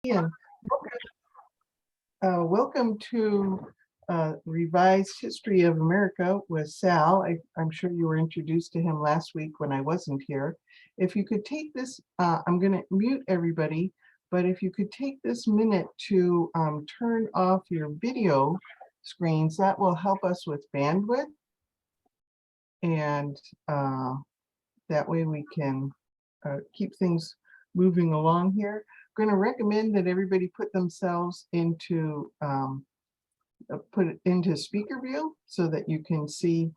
Ian, welcome to Revised History of America with Sal. I'm sure you were introduced to him last week when I wasn't here. If you could take this, I'm going to mute everybody, but if you could take this minute to turn off your video screens, that will help us with bandwidth. And that way we can keep things moving along here. I'm going to recommend that everybody put themselves into speaker view so that you can see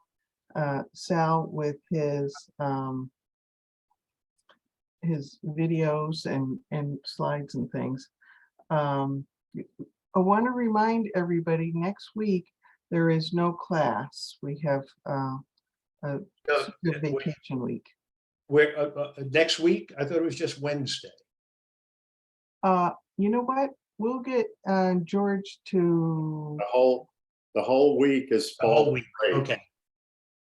Sal with his videos and slides and things. I want to remind everybody next week there is no class. We have a vacation week. Where next week? I thought it was just Wednesday. You know what? We'll get George to the whole week is The whole week. Okay.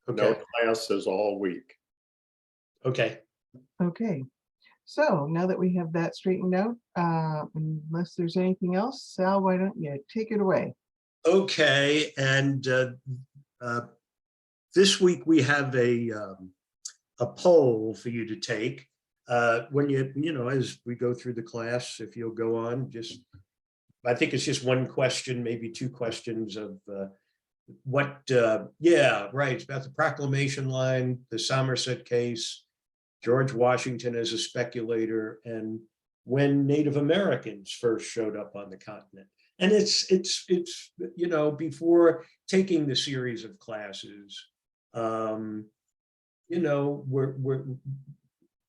No classes all week. Okay. Okay. So now that we have that straightened out, unless there's anything else, Sal, why don't you take it away? Okay. And this week we have a poll for you to take. When as we go through the class, if you'll go on, I think it's just one question, maybe two questions of it's about the proclamation line, the Somerset case, George Washington as a speculator, and when Native Americans first showed up on the continent. And it's before taking the series of classes,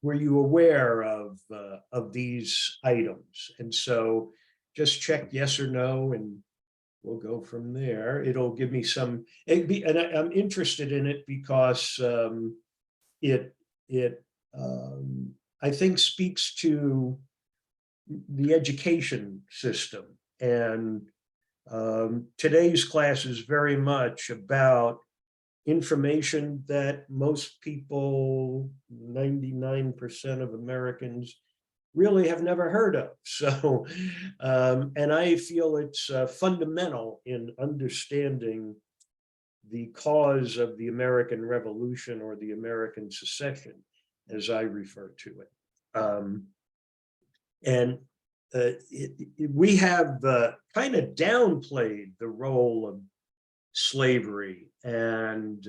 were you aware of these items? And so just check yes or no, and we'll go from there. It'll give me some, and I'm interested in it because it I think speaks to the education system. And today's class is very much about information that most people, 99% of Americans, really have never heard of. So, and I feel it's fundamental in understanding the cause of the American Revolution, or the American secession, as I refer to it. We have kind of downplayed the role of slavery, and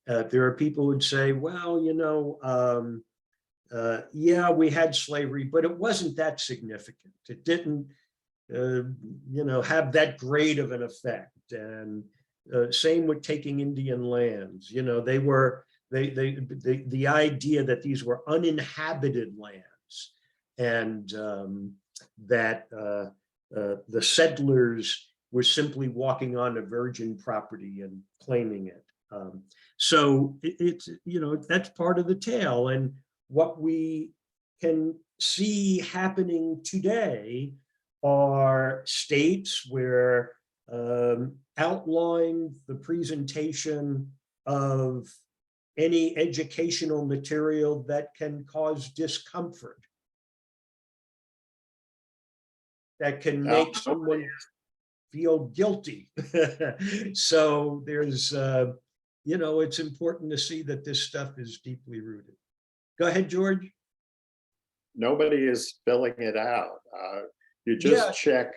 there are people who'd say, well, we had slavery, but it wasn't that significant. It didn't have that great of an effect. And same with taking Indian lands. The idea that these were uninhabited lands, and that the settlers were simply walking on a virgin property and claiming it. So it's that's part of the tale. And what we can see happening today are states where outlawing the presentation of any educational material that can cause discomfort, that can make someone feel guilty. So there's, it's important to see that this stuff is deeply rooted. Go ahead, George. Nobody is filling it out. You just check.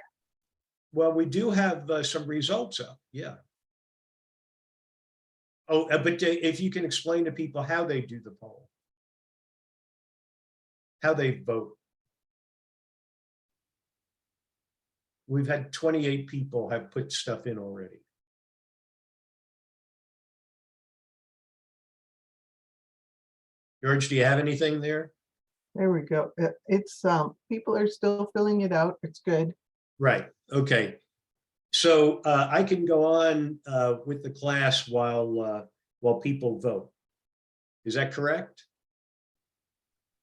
Well, we do have some results up. Yeah. Oh, but if you can explain to people how they do the poll, how they vote. We've had 28 people have put stuff in already. George, do you have anything there? There we go. It's people are still filling it out. It's good. Right. Okay. So I can go on with the class while people vote. Is that correct?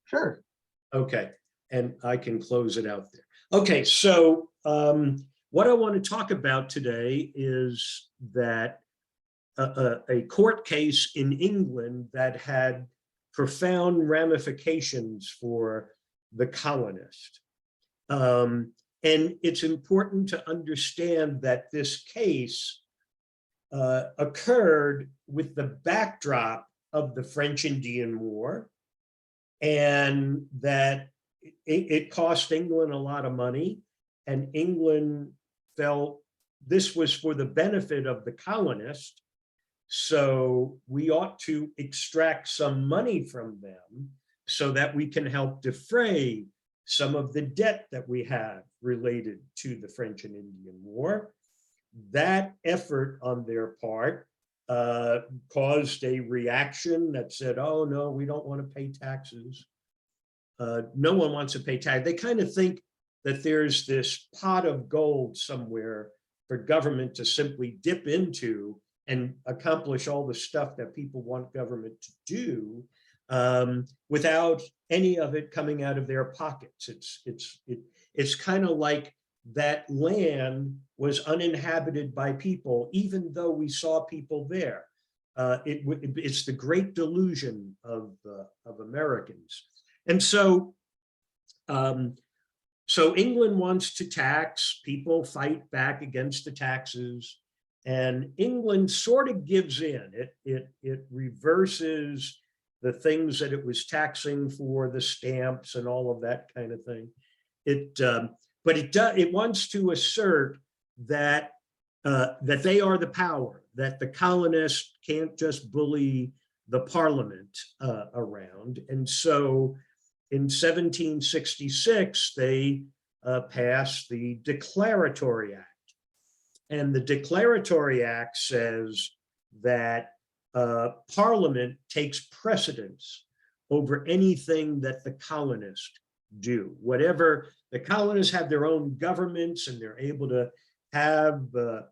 Sure. Okay. And I can close it out there. Okay. So what I want to talk about today is that a court case in England that had profound ramifications for the colonist. And it's important to understand that this case occurred with the backdrop of the French Indian War, and that it cost England a lot of money, and England felt this was for the benefit of the colonists, so we ought to extract some money from them so that we can help defray some of the debt that we have related to the French and Indian War. That effort on their part caused a reaction that said, oh, no, we don't want to pay taxes. No one wants to pay tax. They kind of think that there's this pot of gold somewhere for government to simply dip into and accomplish all the stuff that people want government to do without any of it coming out of their pockets. It's kind of like that land was uninhabited by people, even though we saw people there. It's the great delusion of Americans. And so England wants to tax, people fight back against the taxes, and England sort of gives in. It reverses the things that it was taxing for, the stamps and all of that kind of thing. But it wants to assert that that they are the power, that the colonists can't just bully the parliament around. And so in 1766, they passed the Declaratory Act. And the Declaratory Act says that Parliament takes precedence over anything that the colonists do. Whatever, the colonists have their own governments and they're able to have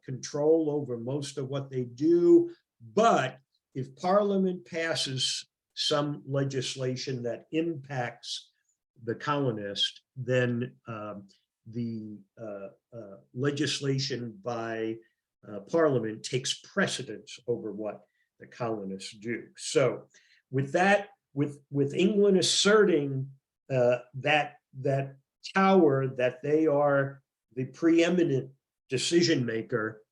control over most of what they do. But if Parliament passes some legislation that impacts the colonists, then the legislation by Parliament takes precedence over what the colonists do. So with that, with England asserting that power, that they are the preeminent decision maker,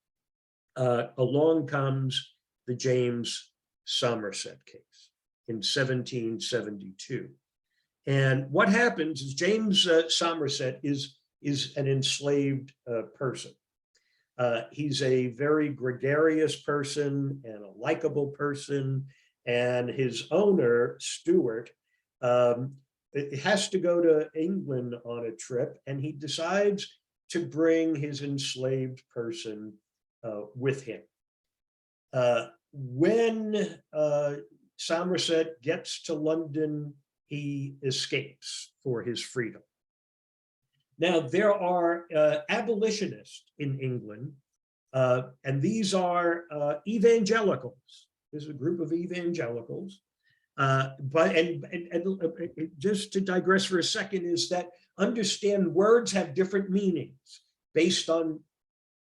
along comes the James Somerset case in 1772. And what happens is James Somerset is an enslaved person. He's a very gregarious person and a likable person, and his owner, Stuart, has to go to England on a trip, and he decides to bring his enslaved person with him. When Somerset gets to London, he escapes for his freedom. Now, there are abolitionists in England, and these are evangelicals. There's a group of evangelicals. But just to digress for a second, is that understand words have different meanings based on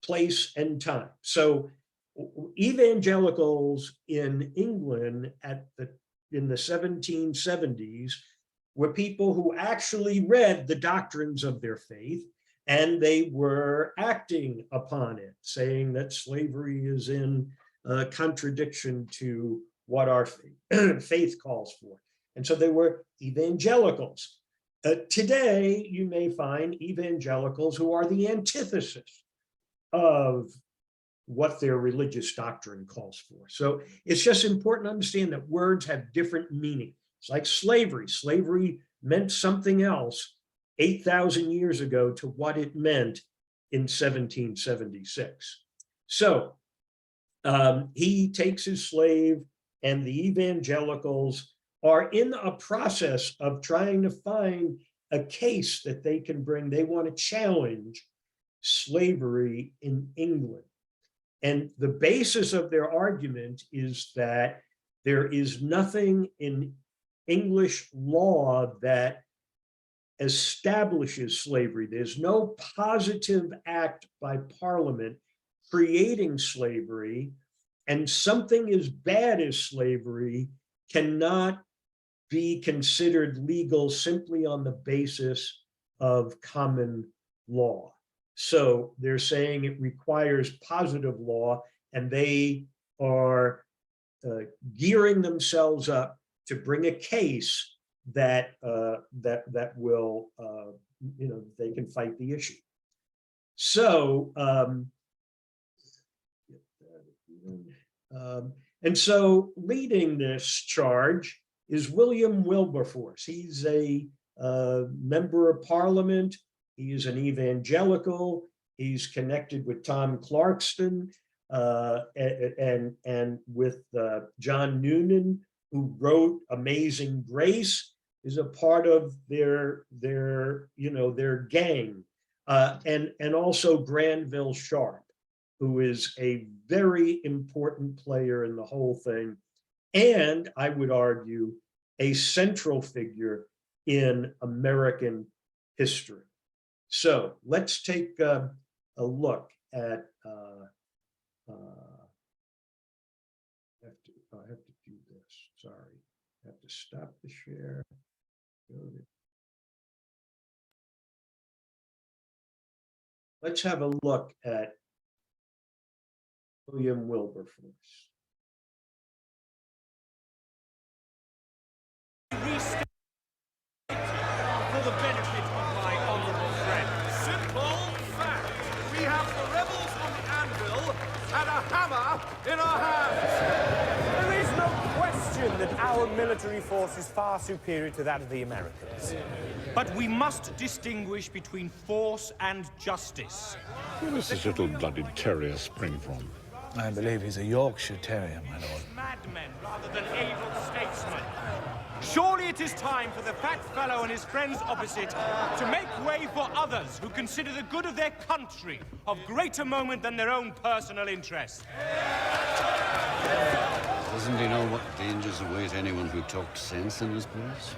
place and time. So evangelicals in England in the 1770s were people who actually read the doctrines of their faith, and they were acting upon it, saying that slavery is in contradiction to what our faith calls for. And so they were evangelicals. Today, you may find evangelicals who are the antithesis of what their religious doctrine calls for. So it's just important to understand that words have different meaning. It's like slavery. Slavery meant something else 8,000 years ago to what it meant in 1776. So he takes his slave, and the evangelicals are in a process of trying to find a case that they can bring. They want to challenge slavery in England. And the basis of their argument is that there is nothing in English law that establishes slavery. There's no positive act by Parliament creating slavery, and something as bad as slavery cannot be considered legal simply on the basis of common law. So they're saying it requires positive law, and they are gearing themselves up to bring a case that that will, they can fight the issue. So, and so leading this charge is William Wilberforce. He's a member of Parliament. He is an evangelical. He's connected with Tom Clarkston and with John Noonan, who wrote Amazing Grace, is a part of their gang, and also Granville Sharp, who is a very important player in the whole thing, and I would argue a central figure in American history. So let's take a look at. I have to do this. Sorry, I have to stop the share. Let's have a look at William Wilberforce. For the benefit of my honorable friend. Simple fact. We have the rebels on the anvil and a hammer in our hands. There is no question that our military force is far superior to that of the Americans. But we must distinguish between force and justice. Where does this little blooded terrier spring from? I believe he's a Yorkshire Terrier, my lord. Madmen rather than able statesmen. Surely it is time for the fat fellow and his friends opposite to make way for others who consider the good of their country of greater moment than their own personal interest. Doesn't he know what dangers await anyone who talked sense in his place?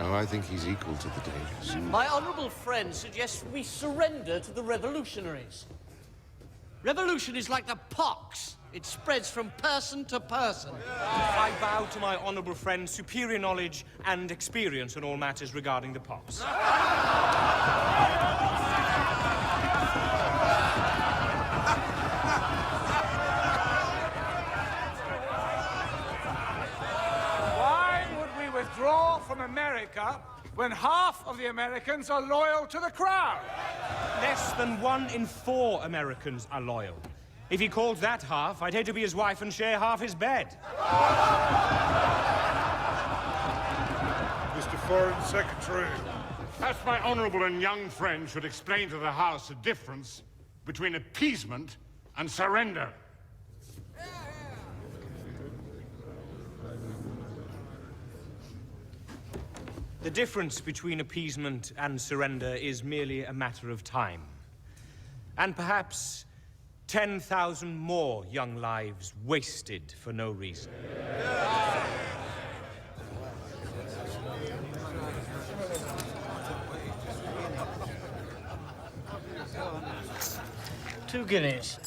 Oh, I think he's equal to the dangers. My honourable friend suggests we surrender to the revolutionaries. Revolution is like the pox. It spreads from person to person. I vow to my honourable friend superior knowledge and experience in all matters regarding the pox. Why would we withdraw from America when half of the Americans are loyal to the crown? Less than 1 in 4 Americans are loyal. If he called that half, I'd hate to be his wife and share half his bed. Mr. Foreign Secretary. Perhaps my honourable and young friend should explain to the House the difference between appeasement and surrender. The difference between appeasement and surrender is merely a matter of time. And perhaps 10,000 more young lives wasted for no reason. 2 guineas.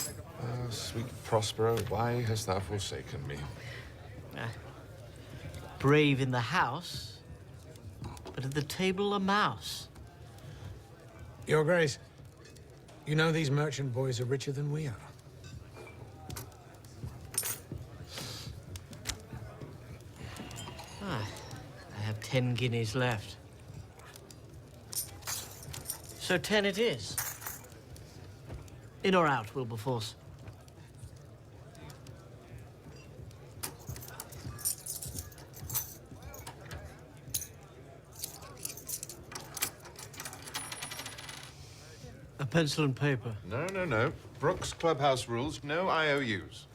Sweet Prospero, why hast thou forsaken me? Brave in the house, but at the table a mouse. Your Grace, you know these merchant boys are richer than we are. I have 10 guineas left. So 10 it is. In or out, Wilberforce? A pencil and paper. No. Brooks Clubhouse rules, no IOUs.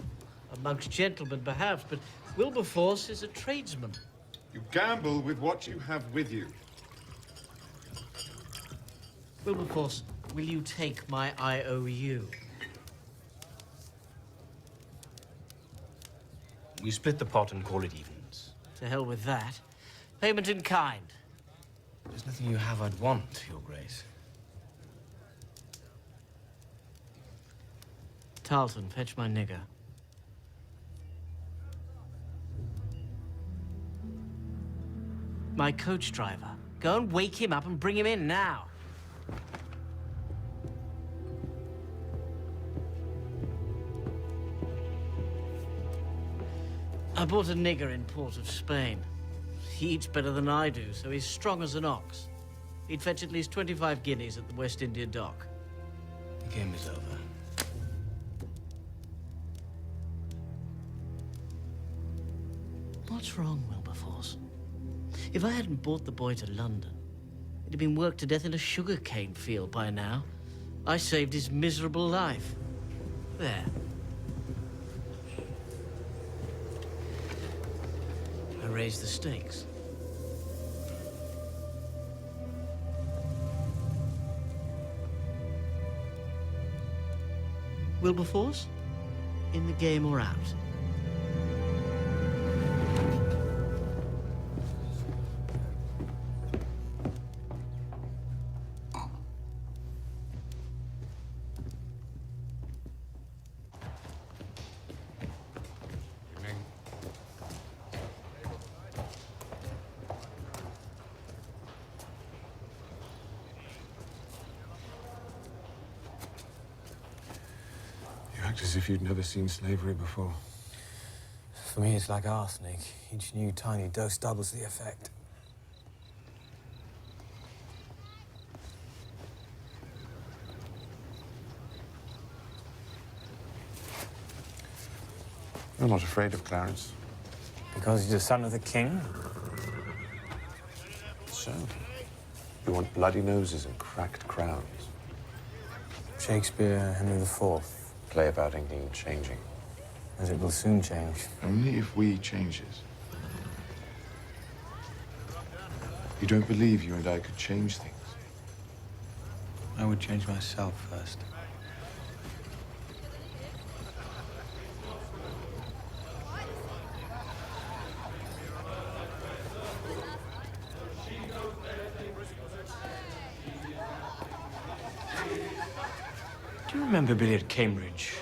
Amongst gentlemen, perhaps, but Wilberforce is a tradesman. You gamble with what you have with you. Wilberforce, will you take my IOU? We split the pot and call it evens. To hell with that. Payment in kind. There's nothing you have I'd want, Your Grace. Tarleton, fetch my nigger. My coach driver. Go and wake him up and bring him in now. I bought a nigger in Port of Spain. He eats better than I do, so he's strong as an ox. He'd fetch at least 25 guineas at the West India dock. The game is over. What's wrong, Wilberforce? If I hadn't brought the boy to London, he'd have been worked to death in a sugarcane field by now. I saved his miserable life. There. I raised the stakes. Wilberforce, in the game or out? As if you'd never seen slavery before. For me, it's like arsenic. Each new tiny dose doubles the effect. You're not afraid of Clarence? Because he's the son of the king? So, you want bloody noses and cracked crowns? Shakespeare, Henry IV. Play about England changing. As it will soon change. Only if we change it. You don't believe you and I could change things? I would change myself first. Do you remember Billy at Cambridge?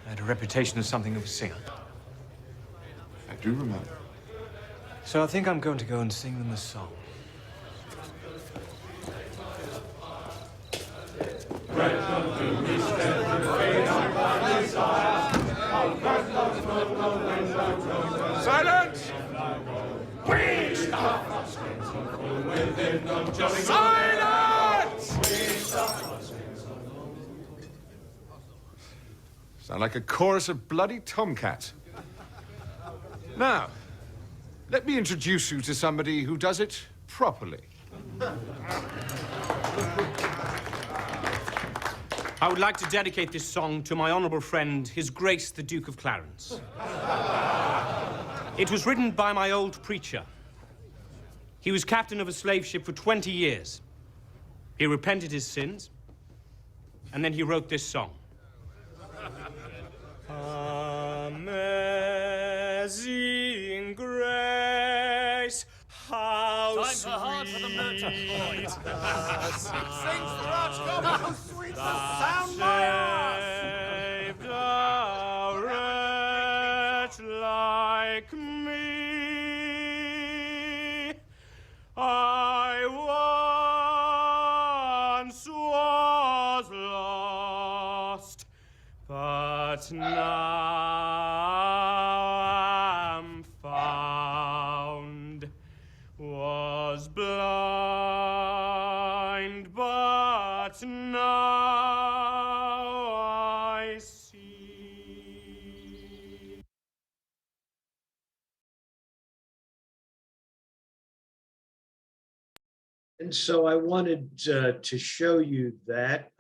I had a reputation as something of a singer. I do remember. So I think I'm going to go and sing them a song. Silence! Please stop! Silence! Sound like a chorus of bloody tomcats. Now, let me introduce you to somebody who does it properly. I would like to dedicate this song to my honorable friend, His Grace the Duke of Clarence. It was written by my old preacher. He was captain of a slave ship for 20 years. He repented his sins, and then he wrote this song. Amazing grace, how Time for hard for the merchant boy. Sings the Raj God, how sweet the sound my ass! saved a wretch like me. I once was lost, but now am found. Was blind, but now I see. And so I wanted to show you that.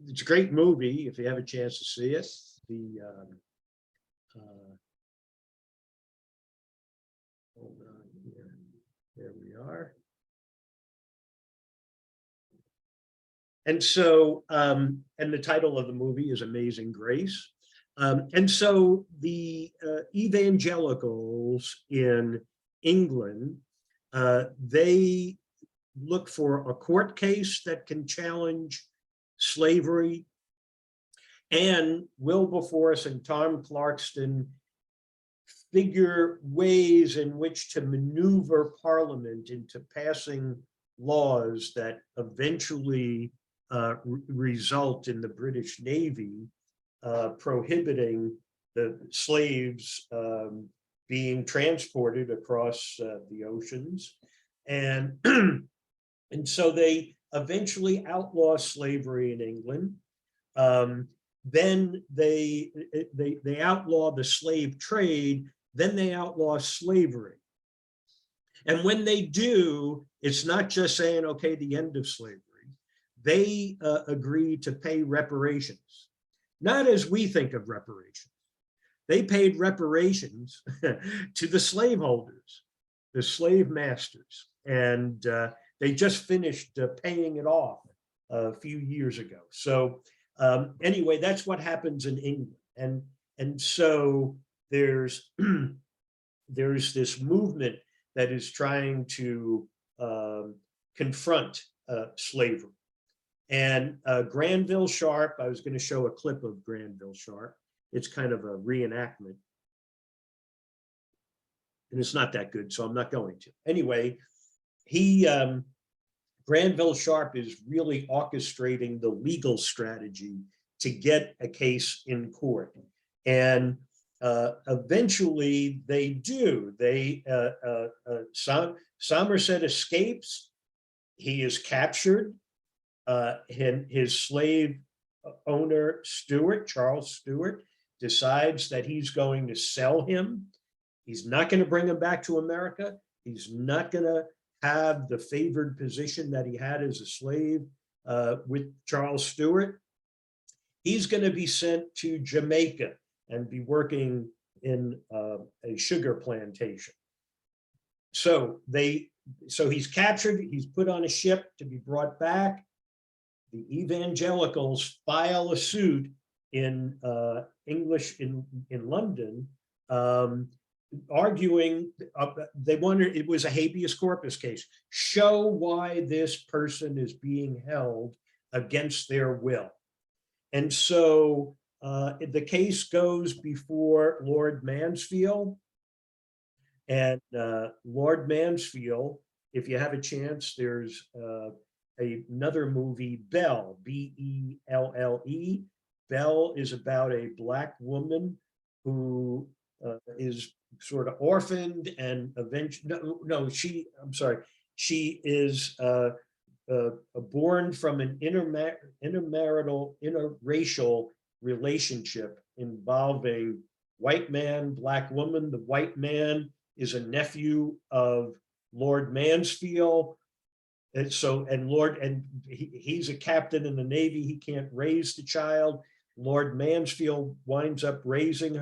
It's a great movie if you have a chance to see it. Hold on here. There we are. And so, and the title of the movie is Amazing Grace. And so the evangelicals in England, they look for a court case that can challenge slavery. And Wilberforce and Tom Clarkston figure ways in which to maneuver Parliament into passing laws that eventually result in the British Navy prohibiting the slaves being transported across the oceans. And, and so they eventually outlaw slavery in England. Then they outlaw the slave trade, then they outlaw slavery. And when they do, it's not just saying, okay, the end of slavery. They agree to pay reparations, not as we think of reparations. They paid reparations to the slaveholders, the slave masters, and they just finished paying it off a few years ago. So anyway, that's what happens in England. And so there's this movement that is trying to confront slavery. And Granville Sharp, I was going to show a clip of Granville Sharp. It's kind of a reenactment. And it's not that good, so I'm not going to. Anyway, Granville Sharp is really orchestrating the legal strategy to get a case in court. And eventually they do. Somerset escapes. He is captured. And his slave owner, Charles Stewart, decides that he's going to sell him. He's not going to bring him back to America. He's not going to have the favored position that he had as a slave with Charles Stewart. He's going to be sent to Jamaica and be working in a sugar plantation. So he's captured, he's put on a ship to be brought back. The evangelicals file a suit in English in London, arguing they wanted, it was a habeas corpus case. Show why this person is being held against their will. And so the case goes before Lord Mansfield. And Lord Mansfield, if you have a chance, there's another movie, Belle, B-E-L-L-E. Belle is about a Black woman who is sort of orphaned and eventually, she is born from an interracial relationship involving white man, Black woman. The white man is a nephew of Lord Mansfield. And so, he's a captain in the Navy. He can't raise the child. Lord Mansfield winds up raising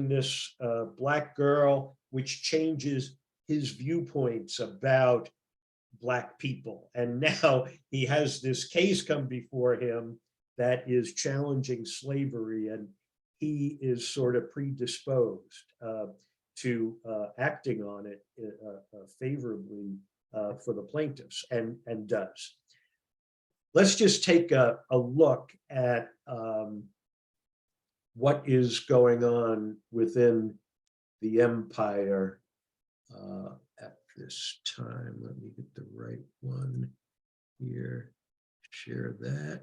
this Black girl, which changes his viewpoints about Black people. And now he has this case come before him that is challenging slavery, and he is sort of predisposed to acting on it favorably for the plaintiffs, and does. Let's just take a look at what is going on within the empire at this time. Let me get the right one here, share that.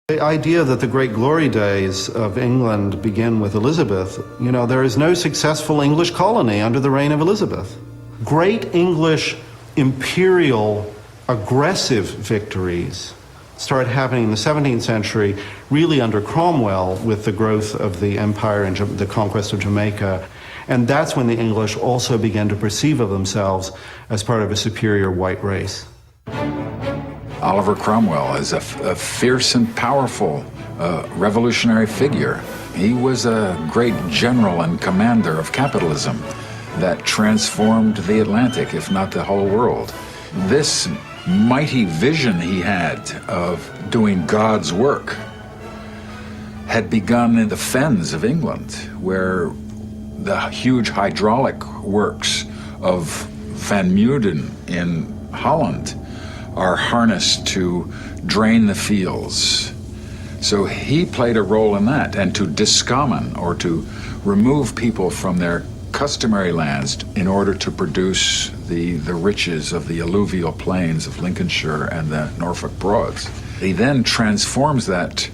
The idea that the great glory days of England begin with Elizabeth, you know, there is no successful English colony under the reign of Elizabeth. Great English imperial aggressive victories started happening in the 17th century, really under Cromwell, with the growth of the empire and the conquest of Jamaica. And that's when the English also began to perceive of themselves as part of a superior white race. Oliver Cromwell is a fierce and powerful revolutionary figure. He was a great general and commander of capitalism that transformed the Atlantic, if not the whole world. This mighty vision he had of doing God's work had begun in the fens of England, where the huge hydraulic works of Van Muden in Holland are harnessed to drain the fields. So he played a role in that, and to discommon, or to remove people from their customary lands in order to produce the riches of the alluvial plains of Lincolnshire and the Norfolk Broads. He then transforms that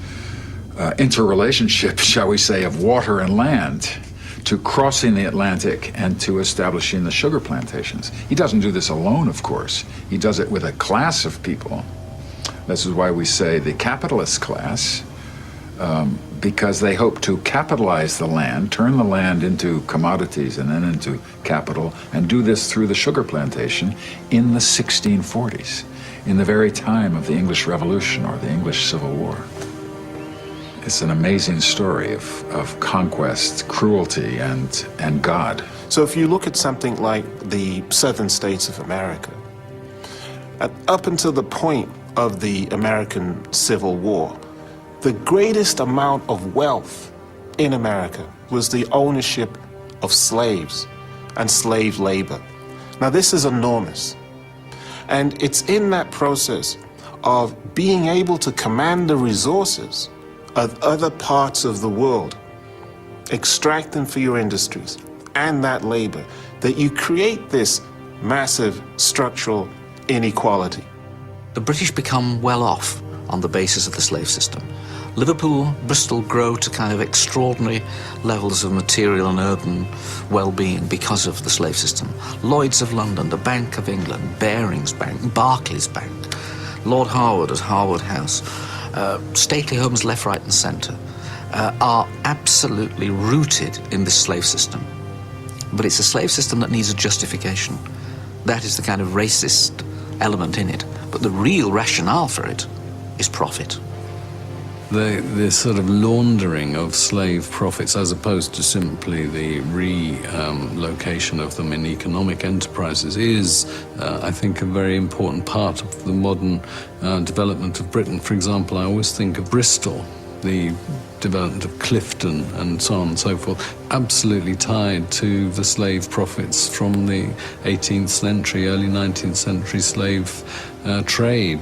interrelationship, shall we say, of water and land to crossing the Atlantic and to establishing the sugar plantations. He doesn't do this alone, of course. He does it with a class of people. This is why we say the capitalist class, because they hope to capitalize the land, turn the land into commodities and then into capital, and do this through the sugar plantation in the 1640s, in the very time of the English Revolution or the English Civil War. It's an amazing story of conquest, cruelty, and God. So if you look at something like the southern states of America, up until the point of the American Civil War, the greatest amount of wealth in America was the ownership of slaves and slave labor. Now this is enormous. And it's in that process of being able to command the resources of other parts of the world, extract them for your industries and that labor, that you create this massive structural inequality. The British become well off on the basis of the slave system. Liverpool, Bristol grow to kind of extraordinary levels of material and urban well-being because of the slave system. Lloyd's of London, the Bank of England, Barings Bank, Barclays Bank, Lord Harwood at Harwood House, stately homes left, right and centre, are absolutely rooted in this slave system. But it's a slave system that needs a justification. That is the kind of racist element in it. But the real rationale for it is profit. The sort of laundering of slave profits, as opposed to simply the relocation of them in economic enterprises, is, I think, a very important part of the modern development of Britain. For example, I always think of Bristol, the development of Clifton and so on and so forth, absolutely tied to the slave profits from the 18th century, early 19th century slave trade.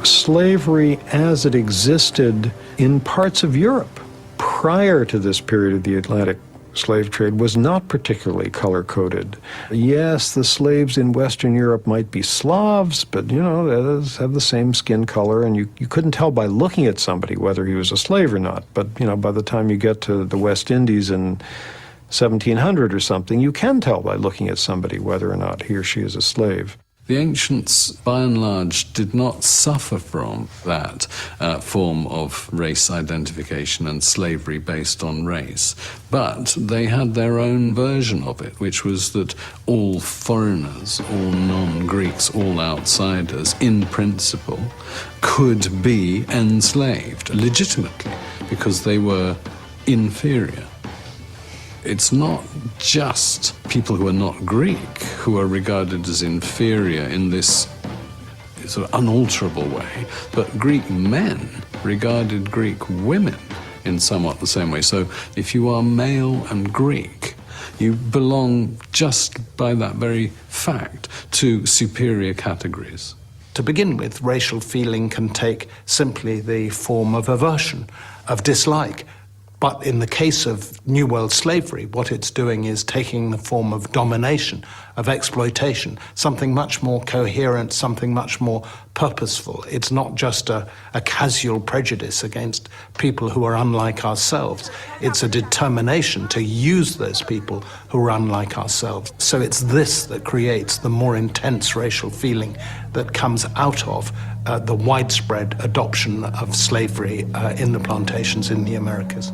Slavery as it existed in parts of Europe prior to this period of the Atlantic slave trade was not particularly color-coded. Yes, the slaves in Western Europe might be Slavs, but, you know, they have the same skin color, and you couldn't tell by looking at somebody whether he was a slave or not. But, you know, by the time you get to the West Indies in 1700 or something, you can tell by looking at somebody whether or not he or she is a slave. The ancients, by and large, did not suffer from that form of race identification and slavery based on race, but they had their own version of it, which was that all foreigners, all non-Greeks, all outsiders, in principle, could be enslaved legitimately because they were inferior. It's not just people who are not Greek who are regarded as inferior in this sort of unalterable way, but Greek men regarded Greek women in somewhat the same way. So if you are male and Greek, you belong just by that very fact to superior categories. To begin with, racial feeling can take simply the form of aversion, of dislike. But in the case of New World slavery, what it's doing is taking the form of domination, of exploitation, something much more coherent, something much more purposeful. It's not just a casual prejudice against people who are unlike ourselves. It's a determination to use those people who are unlike ourselves. So it's this that creates the more intense racial feeling that comes out of the widespread adoption of slavery in the plantations in the Americas.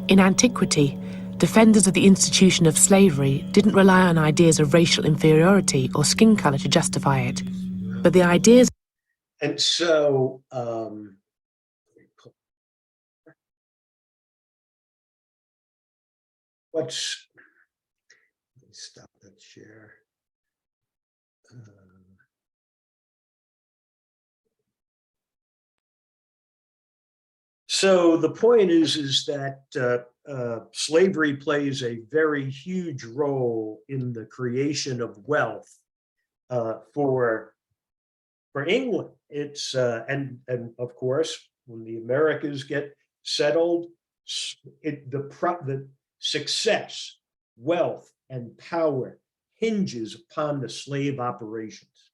In antiquity, defenders of the institution of slavery didn't rely on ideas of racial inferiority or skin color to justify it, but the ideas... And so, let me stop that share. So the point is that slavery plays a very huge role in the creation of wealth for England. It's and of course, when the Americas get settled, the success, wealth, and power hinges upon the slave operations.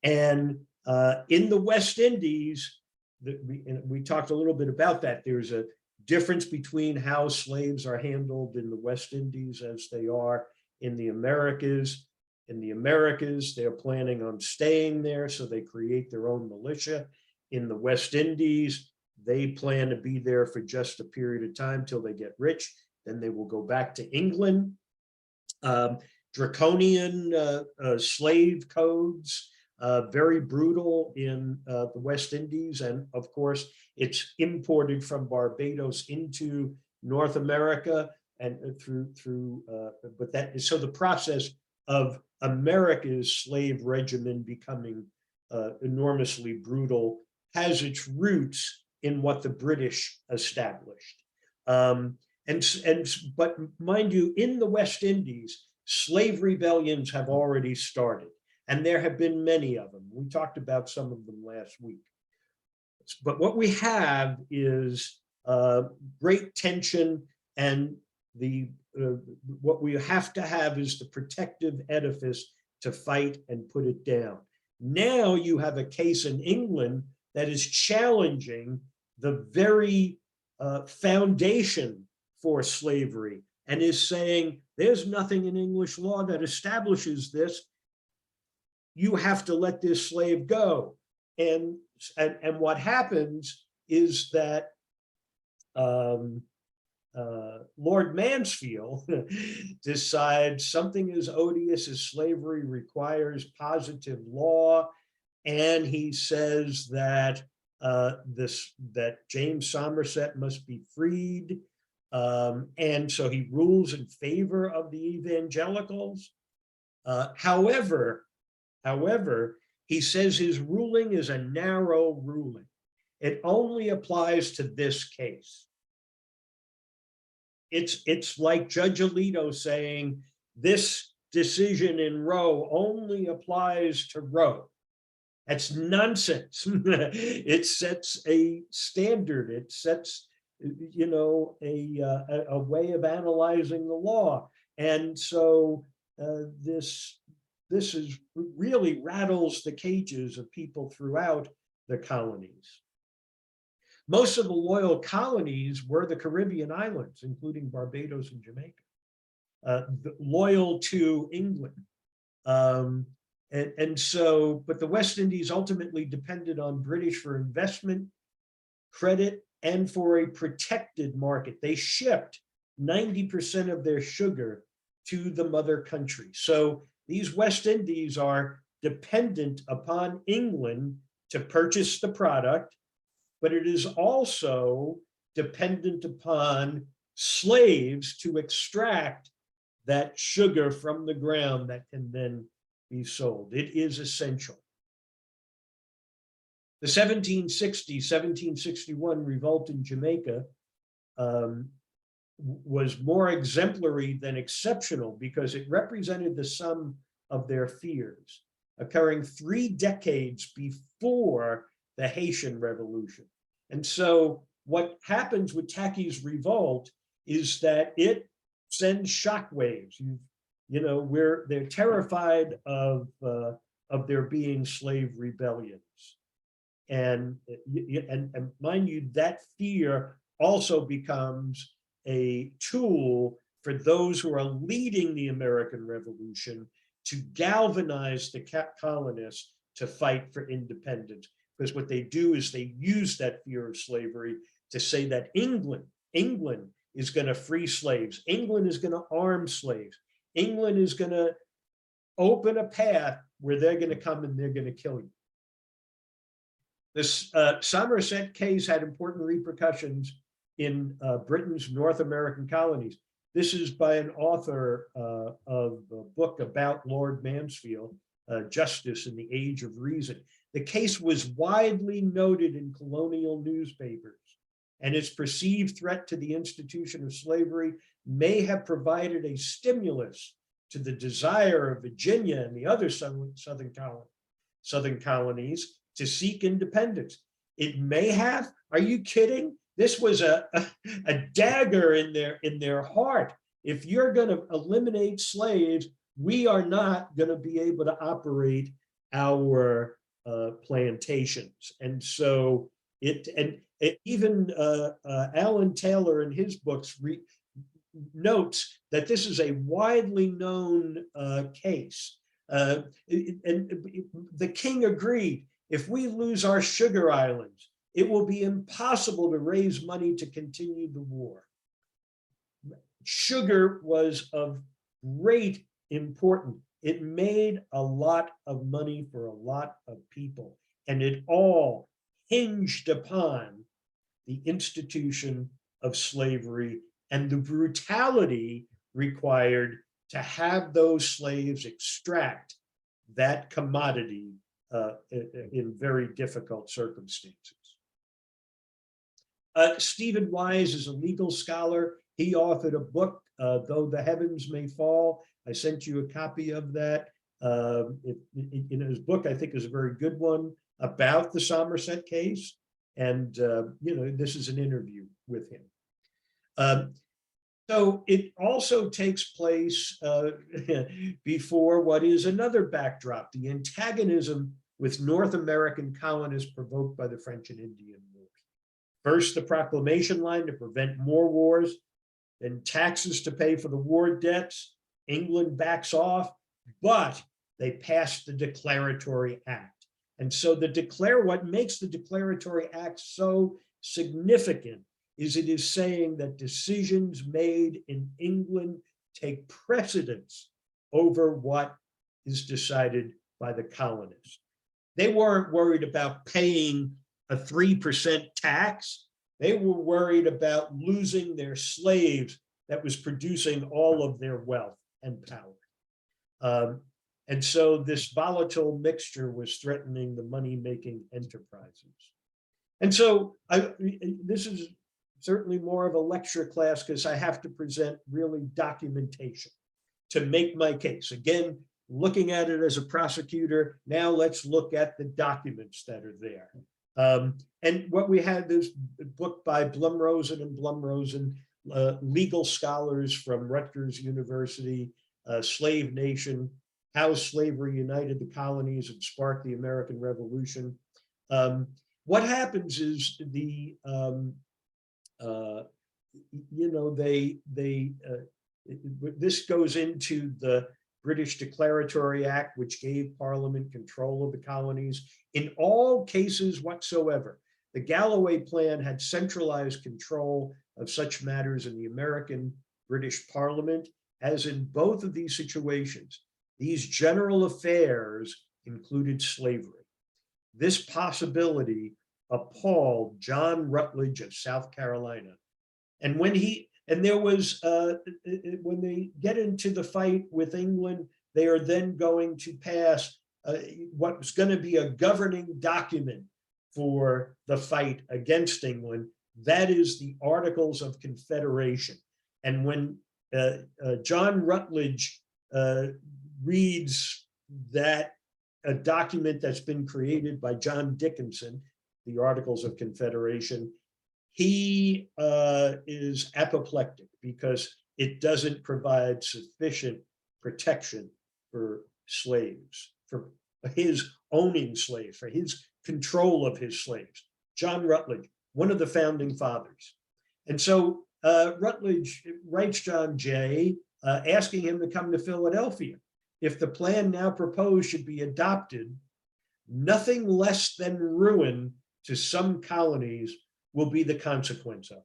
And In the West Indies, we talked a little bit about that. There's a difference between how slaves are handled in the West Indies as they are in the Americas. In the Americas, they're planning on staying there, so they create their own militia. In the West Indies, they plan to be there for just a period of time till they get rich. Then they will go back to England. Draconian slave codes, very brutal in the West Indies. And of course, it's imported from Barbados into North America and but that is, so the process of America's slave regimen becoming enormously brutal has its roots in what the British established. But mind you, in the West Indies, slave rebellions have already started, and there have been many of them. We talked about some of them last week. But what we have is great tension, and what we have to have is the protective edifice to fight and put it down. Now you have a case in England that is challenging the very foundation for slavery and is saying, there's nothing in English law that establishes this. You have to let this slave go. And what happens is that Lord Mansfield decides something as odious as slavery requires positive law, and he says that that James Somerset must be freed, and so he rules in favor of the evangelicals. However, he says his ruling is a narrow ruling. It only applies to this case. It's like Judge Alito saying this decision in Roe only applies to Roe. That's nonsense. It sets a standard. It sets, you know, a way of analyzing the law. And so this is really rattles the cages of people throughout the colonies. Most of the loyal colonies were the Caribbean islands, including Barbados and Jamaica, loyal to England. And so, but the West Indies ultimately depended on British for investment, credit, and for a protected market. They shipped 90% of their sugar to the mother country. So these West Indies are dependent upon England to purchase the product, but it is also dependent upon slaves to extract that sugar from the ground that can then be sold. It is essential. The 1761 revolt in Jamaica was more exemplary than exceptional because it represented the sum of their fears, occurring 3 decades before the Haitian Revolution. And so what happens with Tacky's revolt is that it sends shockwaves. You know, they're terrified of there being slave rebellions. And mind you, that fear also becomes a tool for those who are leading the American Revolution to galvanize the colonists to fight for independence. Because what they do is they use that fear of slavery to say that England is going to free slaves. England is going to arm slaves. England is going to open a path where they're going to come and they're going to kill you. This Somerset case had important repercussions in Britain's North American colonies. This is by an author of a book about Lord Mansfield, Justice in the Age of Reason. The case was widely noted in colonial newspapers, and its perceived threat to the institution of slavery may have provided a stimulus to the desire of Virginia and the other southern colonies to seek independence. It may have. Are you kidding? This was a dagger in their heart. If you're going to eliminate slaves, we are not going to be able to operate our plantations. And so even Alan Taylor in his books notes that this is a widely known case. And the king agreed, if we lose our sugar islands, it will be impossible to raise money to continue the war. Sugar was of great importance. It made a lot of money for a lot of people, and it all hinged upon the institution of slavery and the brutality required to have those slaves extract that commodity in very difficult circumstances. Stephen Wise is a legal scholar. He authored a book, Though the Heavens May Fall. I sent you a copy of that. In his book, I think is a very good one about the Somerset case. And, this is an interview with him. So it also takes place before what is another backdrop, the antagonism with North American colonists provoked by the French and Indian Wars. First, the proclamation line to prevent more wars, then taxes to pay for the war debts. England backs off, but they passed the Declaratory Act. And so what makes the Declaratory Act so significant is it is saying that decisions made in England take precedence over what is decided by the colonists. They weren't worried about paying a 3% tax. They were worried about losing their slaves that was producing all of their wealth and power. And so this volatile mixture was threatening the money-making enterprises. And so this is certainly more of a lecture class because I have to present really documentation to make my case. Again, looking at it as a prosecutor, now let's look at the documents that are there. And what we had, this book by Blumrosen and Blumrosen, legal scholars from Rutgers University, Slave Nation, How Slavery United the Colonies and Sparked the American Revolution. What happens is this goes into the British Declaratory Act, which gave Parliament control of the colonies. In all cases whatsoever, the Galloway Plan had centralized control of such matters in the American British Parliament, as in both of these situations. These general affairs included slavery. This possibility appalled John Rutledge of South Carolina. And when they get into the fight with England, they are then going to pass what's going to be a governing document for the fight against England. That is the Articles of Confederation. And when John Rutledge reads that a document that's been created by John Dickinson, the Articles of Confederation, he is apoplectic because it doesn't provide sufficient protection for slaves, for his owning slaves, for his control of his slaves. John Rutledge, one of the founding fathers. And so Rutledge writes John Jay, asking him to come to Philadelphia. If the plan now proposed should be adopted, nothing less than ruin to some colonies will be the consequence of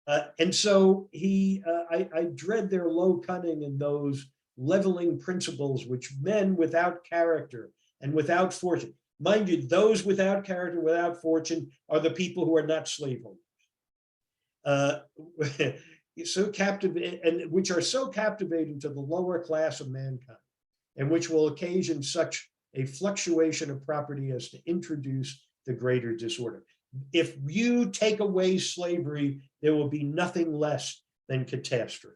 it. And so I dread their low cunning and those leveling principles which men without character and without fortune, mind you, those without character, without fortune are the people who are not slaveholders. So captivating, and which are so captivating to the lower class of mankind, and which will occasion such a fluctuation of property as to introduce the greater disorder. If you take away slavery, there will be nothing less than catastrophe.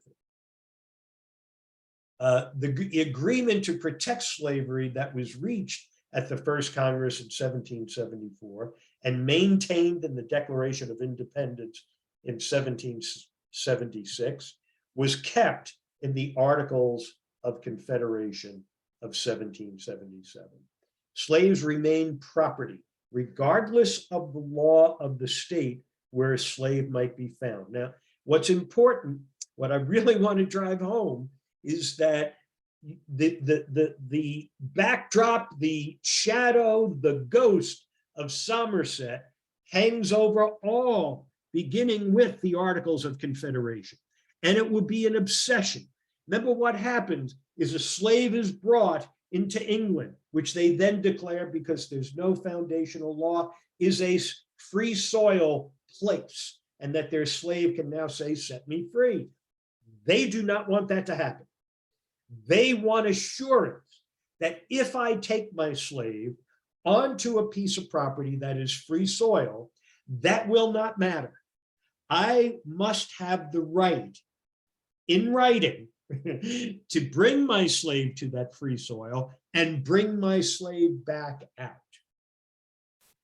The agreement to protect slavery that was reached at the First Congress in 1774 and maintained in the Declaration of Independence in 1776 was kept in the Articles of Confederation of 1777. Slaves remain property, regardless of the law of the state where a slave might be found. Now, what's important, what I really want to drive home is that the backdrop, the shadow, the ghost of Somerset hangs over all, beginning with the Articles of Confederation. And it will be an obsession. Remember, what happens is a slave is brought into England, which they then declare, because there's no foundational law, is a free soil place, and that their slave can now say, set me free. They do not want that to happen. They want assurance that if I take my slave onto a piece of property that is free soil, that will not matter. I must have the right, in writing, to bring my slave to that free soil and bring my slave back out.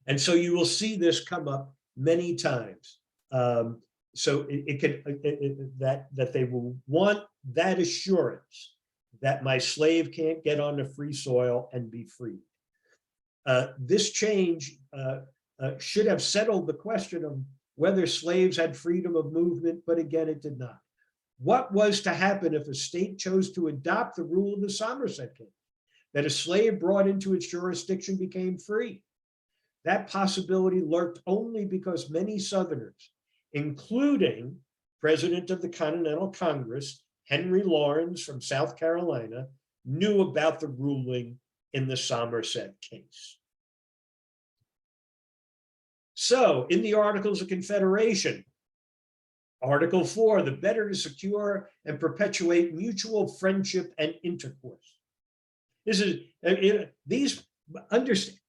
And so you will see this come up many times. So that they will want that assurance that my slave can't get onto free soil and be free. This change should have settled the question of whether slaves had freedom of movement, but again, it did not. What was to happen if a state chose to adopt the rule of the Somerset case, that a slave brought into its jurisdiction became free? That possibility lurked only because many Southerners, including President of the Continental Congress, Henry Lawrence from South Carolina, knew about the ruling in the Somerset case. So in the Articles of Confederation, Article 4, the better to secure and perpetuate mutual friendship and intercourse. This is,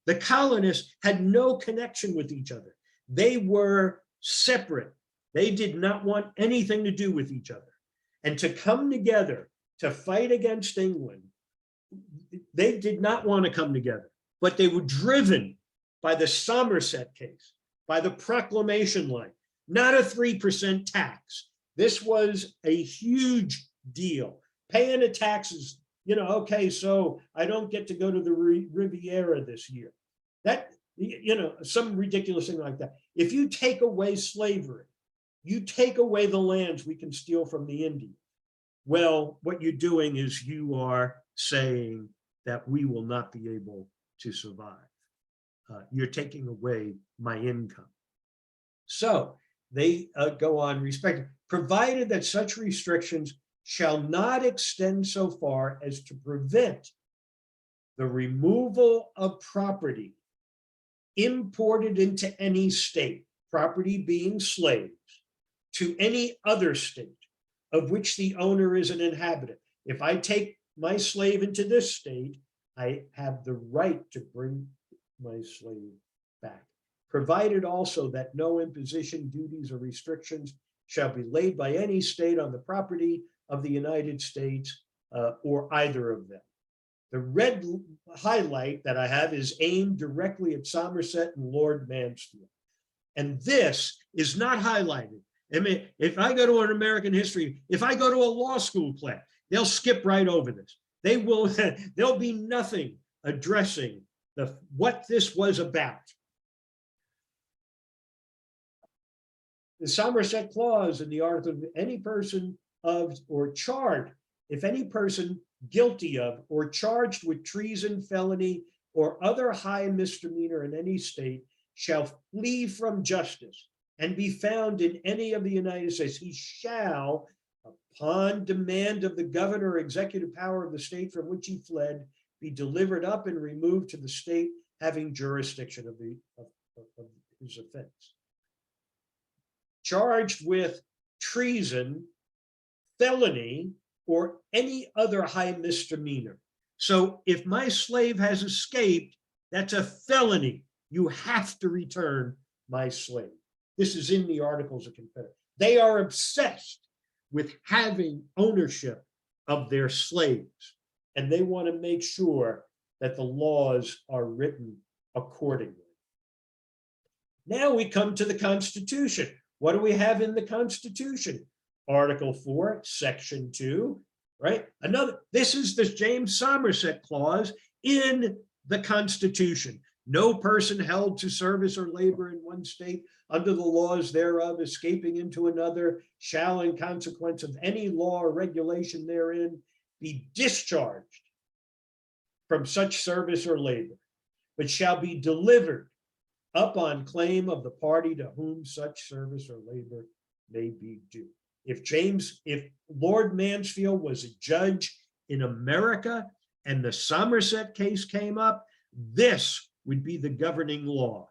the colonists had no connection with each other. They were separate. They did not want anything to do with each other. And to come together to fight against England, they did not want to come together, but they were driven by the Somerset case, by the proclamation line. Not a 3% tax. This was a huge deal. Paying the taxes, okay, so I don't get to go to the Riviera this year. That, some ridiculous thing like that. If you take away slavery, you take away the lands we can steal from the Indians. Well, what you're doing is you are saying that we will not be able to survive. You're taking away my income. So they go on respecting, provided that such restrictions shall not extend so far as to prevent the removal of property imported into any state, property being slaves, to any other state of which the owner is an inhabitant. If I take my slave into this state, I have the right to bring my slave back. Provided also that no imposition, duties, or restrictions shall be laid by any state on the property of the United States or either of them. The red highlight that I have is aimed directly at Somerset and Lord Mansfield. And this is not highlighted. I mean, if I go to an American history, if I go to a law school class, they'll skip right over this. They will, there'll be nothing addressing what this was about. The Somerset Clause in the article, any person of or charged, if any person guilty of or charged with treason, felony, or other high misdemeanor in any state shall flee from justice and be found in any of the United States, he shall, upon demand of the governor or executive power of the state from which he fled, be delivered up and removed to the state having jurisdiction of his offense. Charged with treason, felony, or any other high misdemeanor. So if my slave has escaped, that's a felony. You have to return my slave. This is in the Articles of Confederation. They are obsessed with having ownership of their slaves, and they want to make sure that the laws are written accordingly. Now we come to the Constitution. What do we have in the Constitution? Article 4, Section 2, right? This is the James Somerset Clause in the Constitution. No person held to service or labor in one state under the laws thereof, escaping into another, shall in consequence of any law or regulation therein be discharged from such service or labor, but shall be delivered up on claim of the party to whom such service or labor may be due. If Lord Mansfield was a judge in America and the Somerset case came up, this would be the governing law.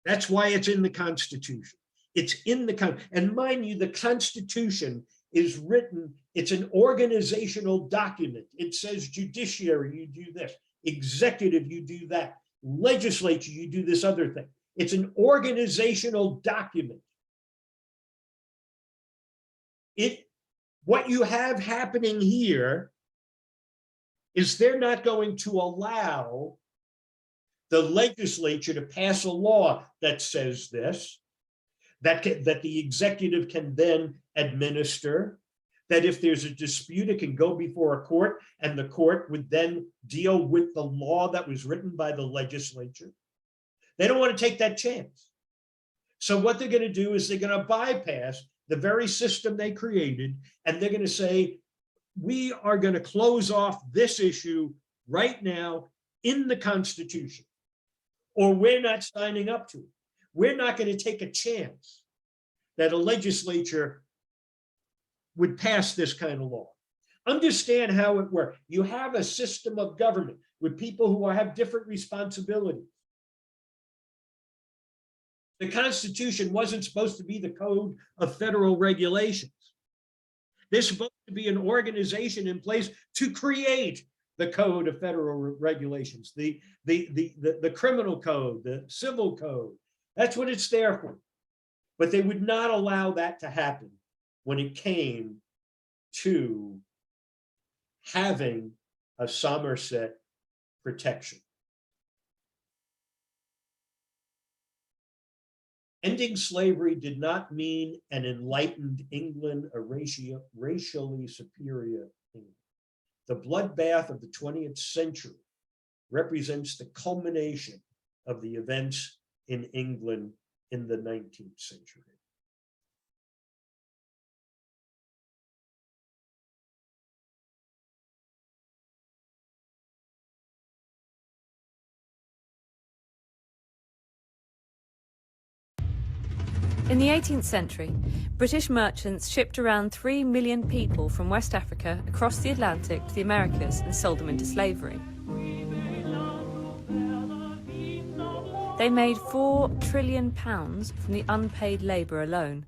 That's why it's in the Constitution. It's in the and mind you, the Constitution is written, it's an organizational document. It says judiciary, you do this, executive, you do that, legislature, you do this other thing. It's an organizational document. What you have happening here is they're not going to allow the legislature to pass a law that says this, that the executive can then administer, that if there's a dispute, it can go before a court, and the court would then deal with the law that was written by the legislature. They don't want to take that chance. So what they're going to do is they're going to bypass the very system they created, and they're going to say, we are going to close off this issue right now in the Constitution, or we're not signing up to it. We're not going to take a chance that a legislature would pass this kind of law. Understand how it works. You have a system of government with people who have different responsibilities. The Constitution wasn't supposed to be the code of federal regulations. There's supposed to be an organization in place to create the code of federal regulations, the criminal code, the civil code. That's what it's there for. But they would not allow that to happen when it came to having a Somerset protection. Ending slavery did not mean an enlightened England, a racially superior England. The bloodbath of the 20th century represents the culmination of the events in England in the 19th century. In the 18th century, British merchants shipped around 3 million people from West Africa across the Atlantic to the Americas and sold them into slavery. They made £4 trillion from the unpaid labour alone.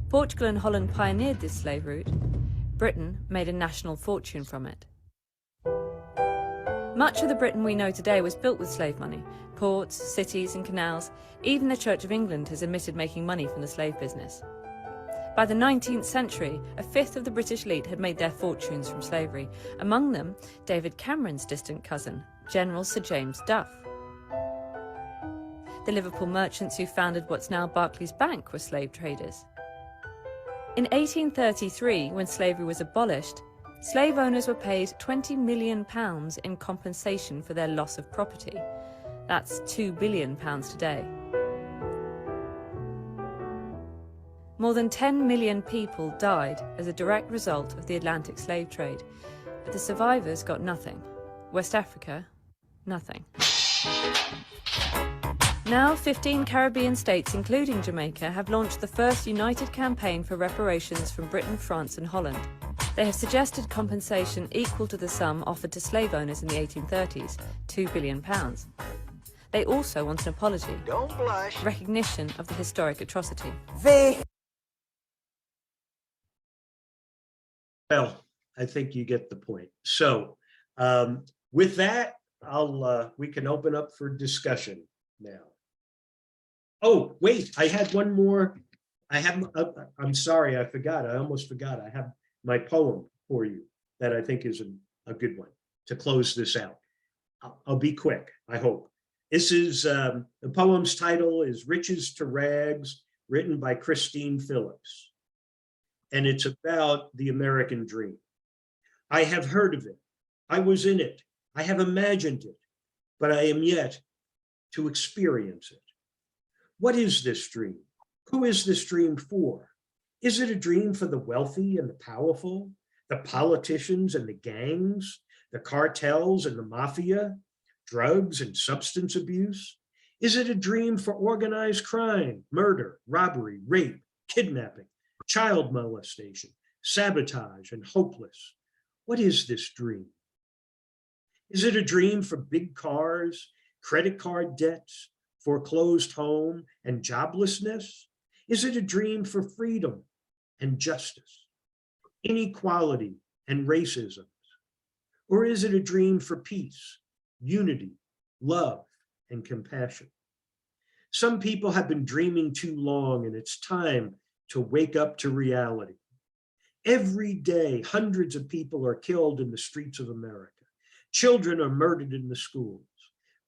Portugal and Holland pioneered this slave route. Britain made a national fortune from it. Much of the Britain we know today was built with slave money. Ports, cities and canals. Even the Church of England has admitted making money from the slave business. By the 19th century, a fifth of the British elite had made their fortunes from slavery. Among them, David Cameron's distant cousin, General Sir James Duff. The Liverpool merchants who founded what's now Barclays Bank were slave traders. In 1833, when slavery was abolished, slave owners were paid £20 million in compensation for their loss of property. That's £2 billion today. More than 10 million people died as a direct result of the Atlantic slave trade, but the survivors got nothing. West Africa, nothing. Now 15 Caribbean states, including Jamaica, have launched the first united campaign for reparations from Britain, France and Holland. They have suggested compensation equal to the sum offered to slave owners in the 1830s, £2 billion. They also want an apology, don't blush, recognition of the historic atrocity. Well, I think you get the point. So with that, we can open up for discussion now. Oh, wait, I had one more. I'm sorry, I forgot. I almost forgot. I have my poem for you that I think is a good one to close this out. I'll be quick, I hope. This is, the poem's title is Riches to Rags, written by Christine Phillips. And it's about the American dream. I have heard of it. I was in it. I have imagined it, but I am yet to experience it. What is this dream? Who is this dream for? Is it a dream for the wealthy and the powerful, the politicians and the gangs, the cartels and the mafia, drugs and substance abuse? Is it a dream for organized crime, murder, robbery, rape, kidnapping, child molestation, sabotage, and hopeless? What is this dream? Is it a dream for big cars, credit card debts, foreclosed home, and joblessness? Is it a dream for freedom and justice, inequality and racism? Or is it a dream for peace, unity, love, and compassion? Some people have been dreaming too long, and it's time to wake up to reality. Every day, hundreds of people are killed in the streets of America. Children are murdered in the schools.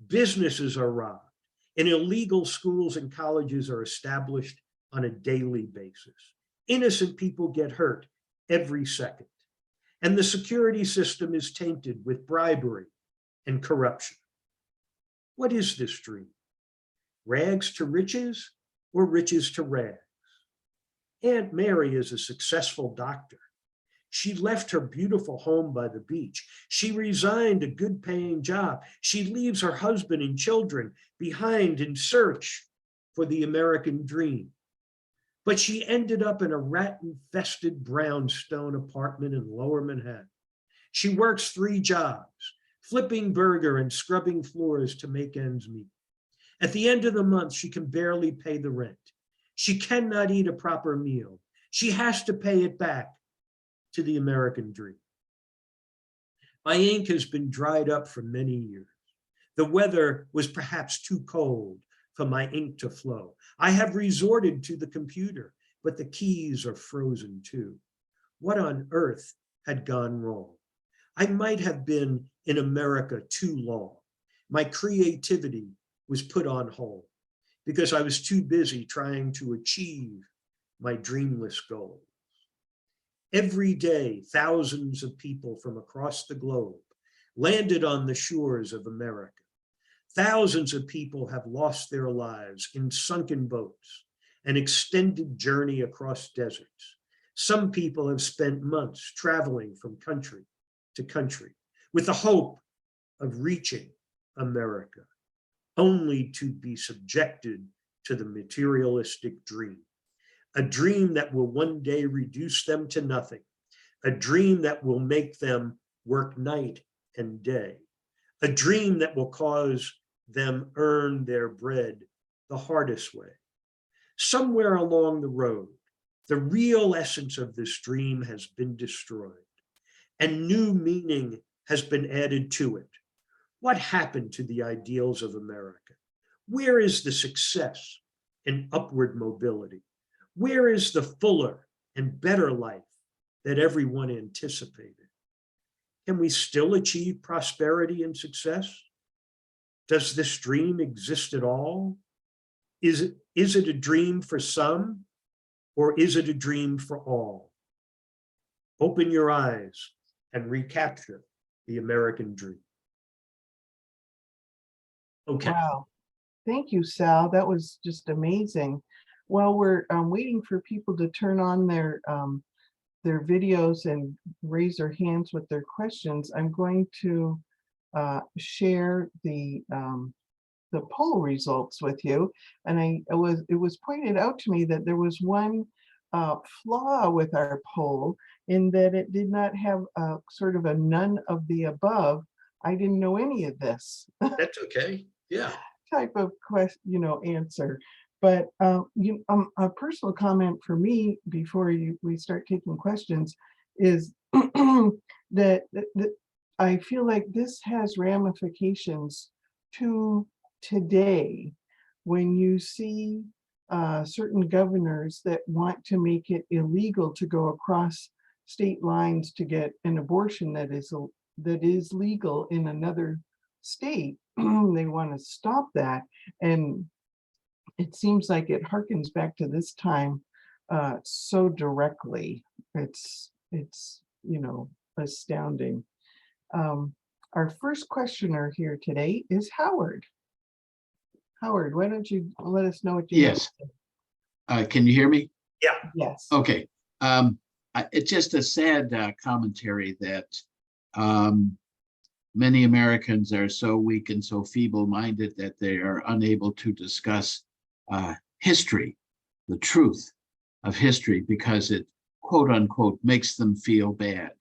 Businesses are robbed, and illegal schools and colleges are established on a daily basis. Innocent people get hurt every second, and the security system is tainted with bribery and corruption. What is this dream? Rags to riches or riches to rags? Aunt Mary is a successful doctor. She left her beautiful home by the beach. She resigned a good paying job. She leaves her husband and children behind in search for the American dream. But she ended up in a rat-infested brownstone apartment in Lower Manhattan. She works 3 jobs, flipping burger and scrubbing floors to make ends meet. At the end of the month, she can barely pay the rent. She cannot eat a proper meal. She has to pay it back to the American dream. My ink has been dried up for many years. The weather was perhaps too cold for my ink to flow. I have resorted to the computer, but the keys are frozen too. What on earth had gone wrong? I might have been in America too long. My creativity was put on hold because I was too busy trying to achieve my dreamless goals. Every day, thousands of people from across the globe landed on the shores of America. Thousands of people have lost their lives in sunken boats, an extended journey across deserts. Some people have spent months traveling from country to country with the hope of reaching America, only to be subjected to the materialistic dream. A dream that will one day reduce them to nothing, a dream that will make them work night and day, a dream that will cause them earn their bread the hardest way. Somewhere along the road, the real essence of this dream has been destroyed, and new meaning has been added to it. What happened to the ideals of America? Where is the success and upward mobility? Where is the fuller and better life that everyone anticipated? Can we still achieve prosperity and success? Does this dream exist at all? Is it a dream for some, or is it a dream for all? Open your eyes and recapture the American dream. Okay. Wow. Thank you, Sal. That was just amazing. While we're waiting for people to turn on their videos and raise their hands with their questions, I'm going to share the poll results with you. And it was pointed out to me that there was one flaw with our poll, in that it did not have sort of a none of the above. I didn't know any of this. That's okay. Yeah. Type of question, answer. But a personal comment for me before we start taking questions is that I feel like this has ramifications to today, when you see certain governors that want to make it illegal to go across state lines to get an abortion that is legal in another state. They want to stop that, and it seems like it harkens back to this time so directly. It's astounding. Our first questioner here today is Howard. Howard, why don't you let us know what you have to Yes. say? Can you hear me? Yeah. Yes. Okay. It's just a sad commentary that many Americans are so weak and so feeble-minded that they are unable to discuss history, the truth of history, because it, quote unquote, makes them feel bad.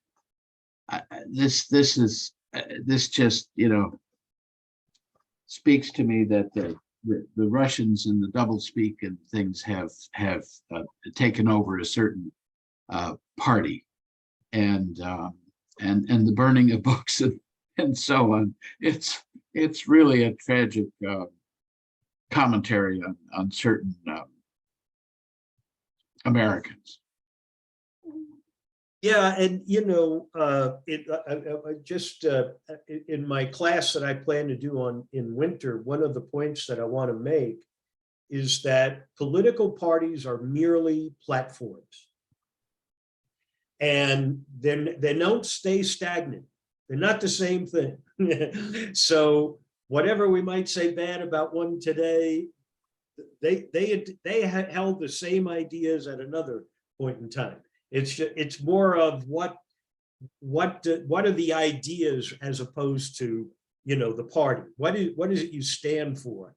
This just, you know, speaks to me that the Russians and the doublespeak and things have taken over a certain party, and the burning of books and so on. It's really a tragic commentary on certain Americans. Yeah, and you know, I just in my class that I plan to do in winter, one of the points that I want to make is that political parties are merely platforms, and they don't stay stagnant. They're not the same thing. So whatever we might say bad about one today, they held the same ideas at another point in time. It's more of what are the ideas as opposed to, you know, the party. What is it you stand for?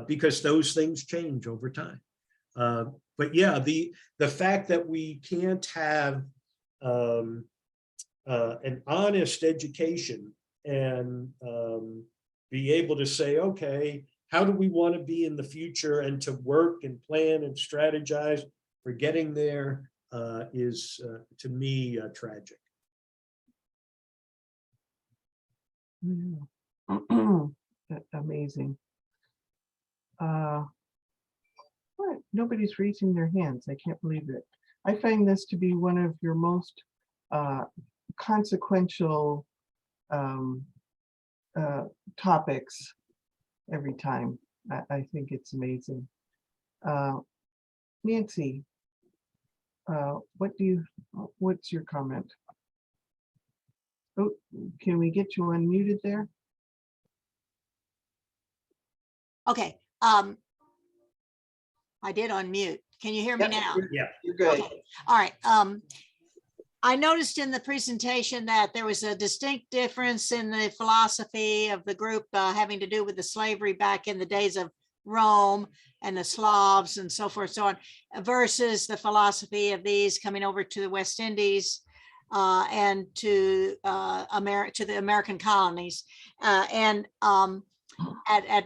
Because those things change over time. But yeah, the fact that we can't have an honest education and be able to say, okay, how do we want to be in the future, and to work and plan and strategize for getting there is to me tragic. Amazing. What? Nobody's raising their hands. I can't believe it. I find this to be one of your most consequential topics every time. I think it's amazing. Nancy, what's your comment? Oh, can we get you unmuted there? Okay. I did unmute. Can you hear me now? Yeah, you're good. Okay. All right. I noticed in the presentation that there was a distinct difference in the philosophy of the group having to do with the slavery back in the days of Rome and the Slavs and so forth, so on, versus the philosophy of these coming over to the West Indies and to the American colonies. At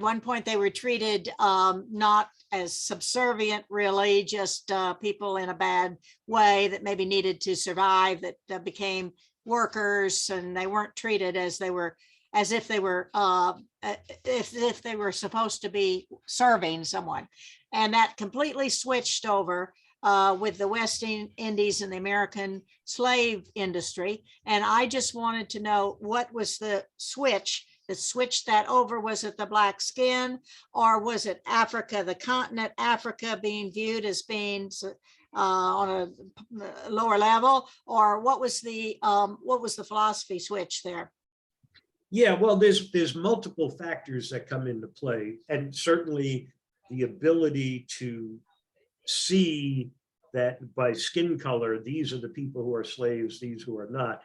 one point they were treated not as subservient, really, just people in a bad way that maybe needed to survive, that became workers, and they weren't treated as if they were supposed to be serving someone. And that completely switched over with the West Indies and the American slave industry. And I just wanted to know, what was the switch that switched that over? Was it the black skin, or was it Africa, the continent Africa, being viewed as being on a lower level, or what was the philosophy switch there? Yeah, well, there's multiple factors that come into play, and certainly the ability to see that by skin color, these are the people who are slaves, these who are not,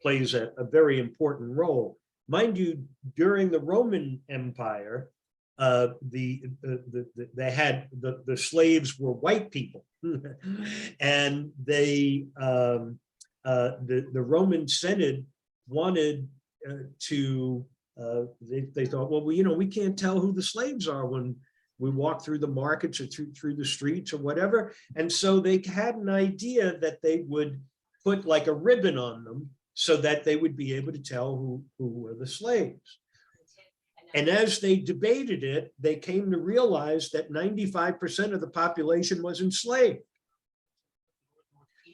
plays a very important role. Mind you, during the Roman Empire, they had the slaves were white people, and the Roman Senate wanted to. They thought, well, we can't tell who the slaves are when we walk through the markets or through the streets or whatever, and so they had an idea that they would put like a ribbon on them, so that they would be able to tell who were the slaves. And as they debated it, they came to realize that 95% of the population was enslaved.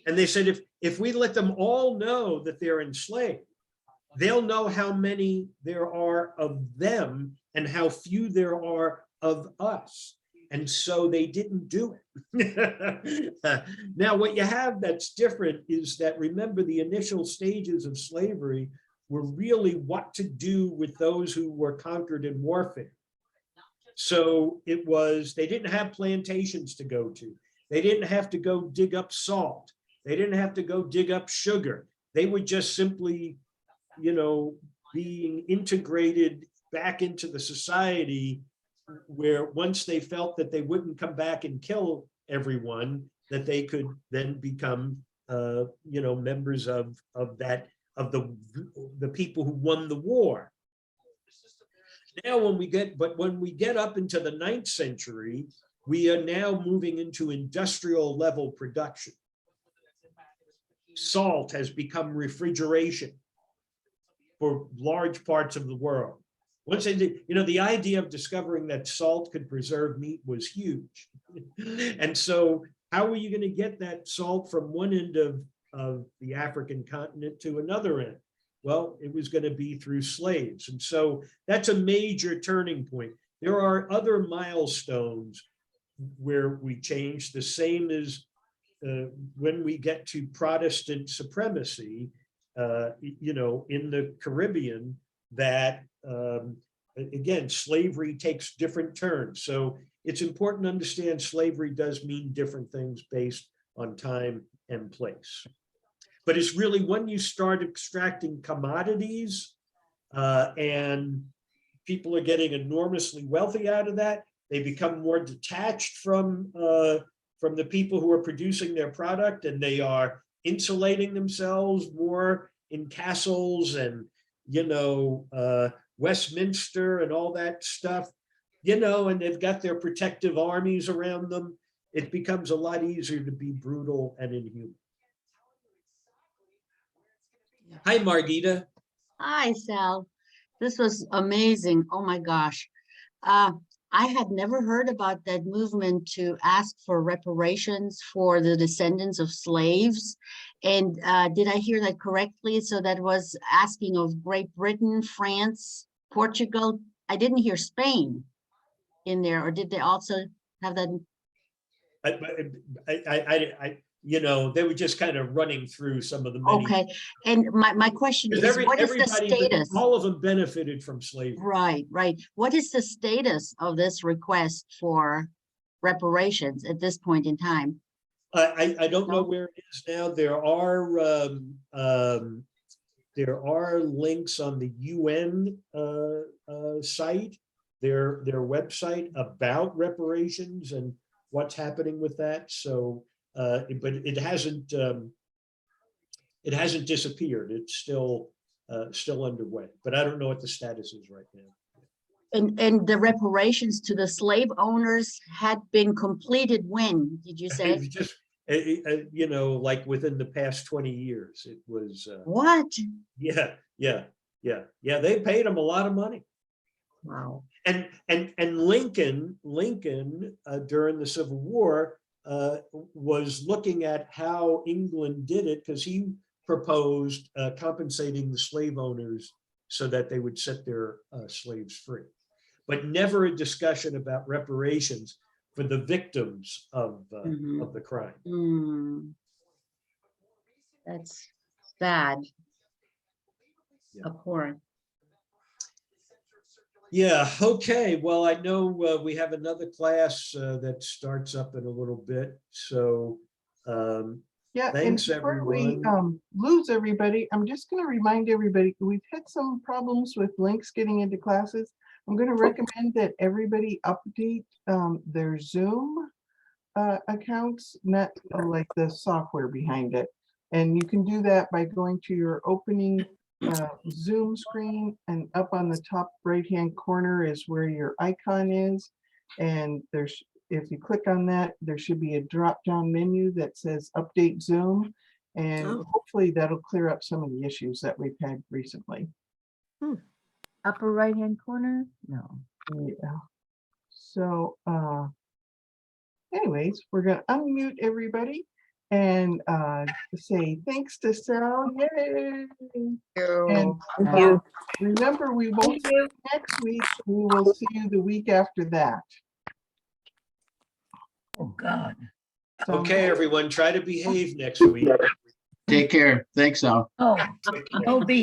And they said, if we let them all know that they're enslaved, they'll know how many there are of them and how few there are of us. And so they didn't do it. Now, what you have that's different is that, remember, the initial stages of slavery were really what to do with those who were conquered in warfare. So it was, they didn't have plantations to go to. They didn't have to go dig up salt. They didn't have to go dig up sugar. They would just simply, you know, being integrated back into the society, where once they felt that they wouldn't come back and kill everyone, that they could then become, you know, members of the people who won the war. Now, when we get up into the 9th century, we are now moving into industrial level production. Salt has become refrigeration for large parts of the world. Once they did, you know, the idea of discovering that salt could preserve meat was huge. And so how are you going to get that salt from one end of the African continent to another end? Well, it was going to be through slaves. And so that's a major turning point. There are other milestones where we change, the same as when we get to Protestant supremacy, you know, in the Caribbean, that again, slavery takes different turns. So it's important to understand slavery does mean different things based on time and place. But it's really when you start extracting commodities and people are getting enormously wealthy out of that, they become more detached from the people who are producing their product, and they are insulating themselves more in castles and, you know, Westminster and all that stuff, you know, and they've got their protective armies around them. It becomes a lot easier to be brutal and inhuman. Hi, Margita. Hi, Sal. This was amazing. Oh my gosh. I had never heard about that movement to ask for reparations for the descendants of slaves. And did I hear that correctly? So that was asking of Great Britain, France, Portugal. I didn't hear Spain in there, or did they also have that? You know, they were just kind of running through some of the many. Okay, and my question is, what is the status? All of them benefited from slavery. Right, right. What is the status of this request for reparations at this point in time? I don't know where it is now. There are links on the UN site, their website, about reparations and what's happening with that. So. But it hasn't disappeared. It's still underway, but I don't know what the status is right now. And the reparations to the slave owners had been completed when, did you say? It was just, you know, like within the past 20 years, it was. What? Yeah. They paid them a lot of money. Wow. And Lincoln during the Civil War, was looking at how England did it, because he proposed compensating the slave owners so that they would set their slaves free, but never a discussion about reparations for the victims of the crime. That's sad. Yeah. Abhorrent. Yeah, okay. Well, I know we have another class that starts up in a little bit. So yeah, thanks, and before everyone. we lose everybody, I'm just going to remind everybody, we've had some problems with links getting into classes. I'm going to recommend that everybody update their Zoom accounts, not like the software behind it. And you can do that by going to your opening Zoom screen, and up on the top right hand corner is where your icon is, and there's, if you click on that, there should be a drop down menu that says update Zoom, and hopefully that'll clear up some of the issues that we've had recently. Upper right hand corner? No. Yeah. So anyways, we're going to unmute everybody and say thanks to Sal. Yay! And remember, we won't see you next week. We will see you the week after that. Oh God. Okay, everyone, try to behave next week. Take care. Thanks, Al. Oh, be